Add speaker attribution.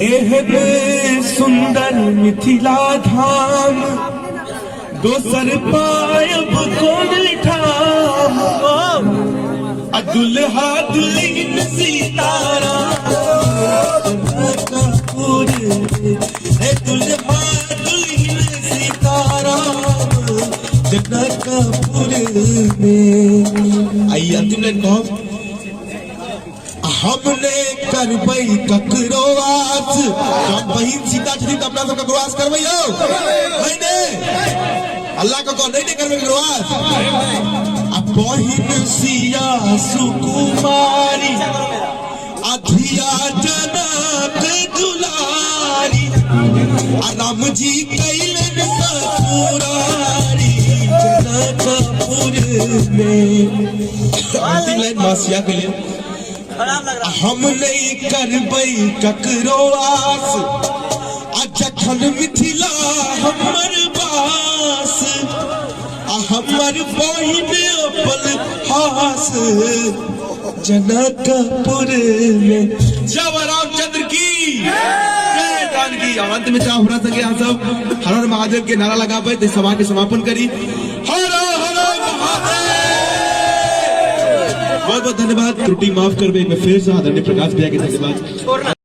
Speaker 1: एहन सुंदर मिथिला धाम दोसर पायब कोन ठाम। दुल्हा दुल्हन सीताराम जनकपुर हे दुल्हा दुल्हन सीताराम जनकपुर में। आइए अंतिम लाइन कहो। हमने करबै ककरो आस जब बहिन सीता छथिन त अपना सब ककरो आस करबै यौ नहीं ने अल्लाह को नहीं करबै ककरो आस। आ बहिन सिया सुकुमारी अधिया जनक दुलारी आ राम जी कैलन ससुरारी जनकपुर में। अंतिम लाइन मासिया के लिए हम नहीं करबै ककरो आस जखन मिथिला हमर बास हमर बहिन अपल हास जनकपुर में। जय रामचंद्र की जय जानकी। अंत में चाह हमरा संगे यहाँ सब हर हर महादेव के नारा लगाबे ते सभा के समापन करी। हर हर महादेव। बहुत बहुत धन्यवाद। त्रुटि माफ करबे। मैं फिर से आदरणीय प्रकाश भैया के धन्यवाद।